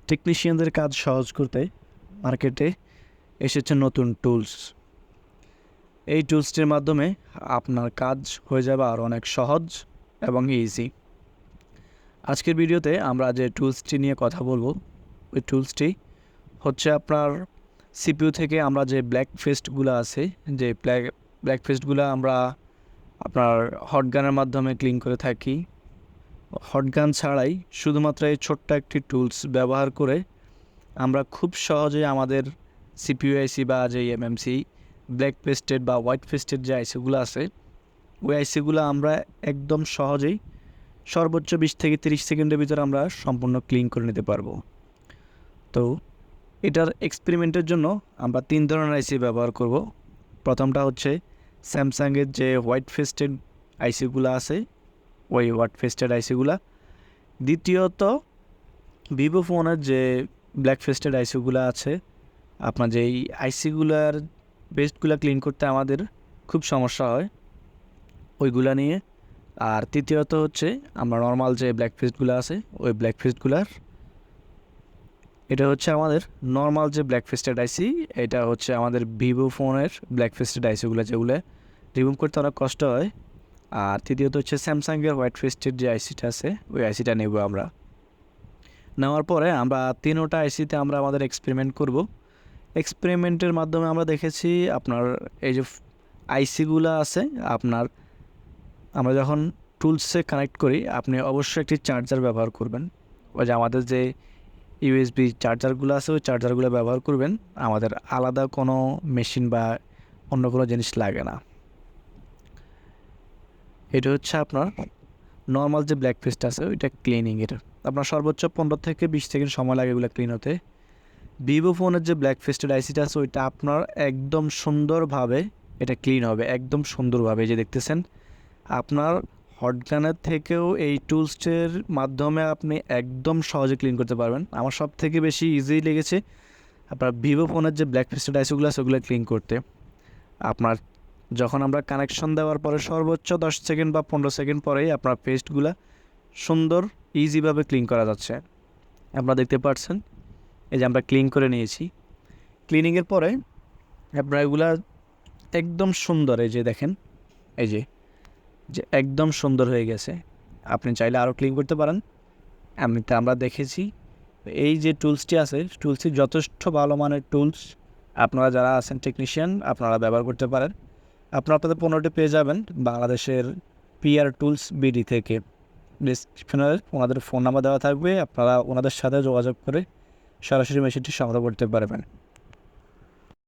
টেকনিশিয়ানদের কাজ সহজ করতে মার্কেটে এসেছে নতুন টুলস। এই টুলসটির মাধ্যমে আপনার কাজ হয়ে যাবে আরও অনেক সহজ এবং ইজি। আজকের ভিডিওতে আমরা যে টুলসটি নিয়ে কথা বলবো, ওই টুলসটি হচ্ছে আপনার সিপিইউ থেকে আমরা যে ব্ল্যাক পেস্টগুলো আছে, যে ব্ল্যাক পেস্টগুলো আমরা আপনার হটগানের মাধ্যমে ক্লিন করে থাকি। হটগান ছাড়াই শুধুমাত্র এই ছোট্ট একটি টুলস ব্যবহার করে আমরা খুব সহজেই আমাদের সিপিইউ আইসি বা যে এমএমসি ব্ল্যাক পেস্টেড বা হোয়াইট পেস্টেড যে আইসিগুলো আছে, ওই আইসিগুলো আমরা একদম সহজেই সর্বোচ্চ 20 থেকে 30 সেকেন্ডের ভিতরে আমরা সম্পূর্ণ ক্লিন করে নিতে পারবো। তো এটার এক্সপেরিমেন্টের জন্য আমরা 3 ধরনের আইসি ব্যবহার করব। প্রথমটা হচ্ছে স্যামসাংয়ের যে হোয়াইট পেস্টেড আইসিগুলো আছে, ওই হোয়াইট পেস্টেড আইসিগুলা। দ্বিতীয়ত ভিভো ফোনের যে ব্ল্যাক পেস্টেড আইসিগুলো আছে, আপনার যে এই আইসিগুলার পেস্টগুলো ক্লিন করতে আমাদের খুব সমস্যা হয়, ওইগুলা নিয়ে। আর তৃতীয়ত হচ্ছে আমরা নর্মাল যে ব্ল্যাক পেস্টগুলো আছে, ওই ব্ল্যাক পেস্টগুলার, এটা হচ্ছে আমাদের নর্মাল যে ব্ল্যাক পেস্টেড আইসি, এটা হচ্ছে আমাদের ভিভো ফোনের ব্ল্যাক পেস্টেড আইসিগুলো, যেগুলো রিমুভ করতে অনেক কষ্ট হয়। আর তৃতীয়ত হচ্ছে স্যামসাংয়ের হোয়াইট পেস্টেড যে আইসিটা আছে, ওই আইসিটা নেব আমরা। নেওয়ার পরে আমরা তিনোটা আইসিতে আমরা আমাদের এক্সপেরিমেন্ট করব। এক্সপেরিমেন্টের মাধ্যমে আমরা দেখেছি আপনার এই যে আইসিগুলো আছে, আমরা যখন টুলসে কানেক্ট করি, আপনি অবশ্যই একটি চার্জার ব্যবহার করবেন। ওই যে আমাদের যে ইউএসবি চার্জারগুলো আছে, ওই চার্জারগুলো ব্যবহার করবেন। আমাদের আলাদা কোনো মেশিন বা অন্য কোনো জিনিস লাগে না। এটা হচ্ছে আপনার নর্মাল যে ব্ল্যাক পেস্ট আছে, ওইটা ক্লিনিংয়ের আপনার সর্বোচ্চ 15 থেকে 20 সেকেন্ড সময় লাগে এগুলো ক্লিন হতে। ভিভো ফোনের যে ব্ল্যাক পেস্টেড আইসিটা আছে, ওইটা আপনার একদম সুন্দরভাবে এটা ক্লিন হবে, একদম সুন্দরভাবে। যে দেখতেছেন, আপনার হটগানের থেকেও এই টুলসের মাধ্যমে আপনি একদম সহজে ক্লিন করতে পারবেন। আমার সব থেকে বেশি ইজি লেগেছে আপনার ভিভো ফোনের যে ব্ল্যাক পেস্টেড আইসিগুলো আছে, ওগুলো ক্লিন করতে। আপনার যখন আমরা কানেকশন দেওয়ার পরে সর্বোচ্চ 10 সেকেন্ড বা 15 সেকেন্ড পরেই আপনার পেস্টগুলো সুন্দর ইজিভাবে ক্লিন করা যাচ্ছে। আপনারা দেখতে পাচ্ছেন, এই যে আমরা ক্লিন করে নিয়েছি। ক্লিনিংয়ের পরে আপনারা এগুলা একদম সুন্দর, এই যে দেখেন, এই যে একদম সুন্দর হয়ে গেছে। আপনি চাইলে আরও ক্লিন করতে পারেন। এমনিতে আমরা দেখেছি এই যে টুলসটি আছে, টুলসটি যথেষ্ট ভালো মানের টুলস। আপনারা যারা আছেন টেকনিশিয়ান, আপনারা ব্যবহার করতে পারেন। আপনারা আপনাদের পণ্যটি পেয়ে যাবেন বাংলাদেশের পিআর টুলস বিডি থেকে। ডিসক্রিপশনে ওনাদের ফোন নাম্বার দেওয়া থাকবে, আপনারা ওনাদের সাথে যোগাযোগ করে সরাসরি মেশিনটি সংগ্রহ করতে পারবেন।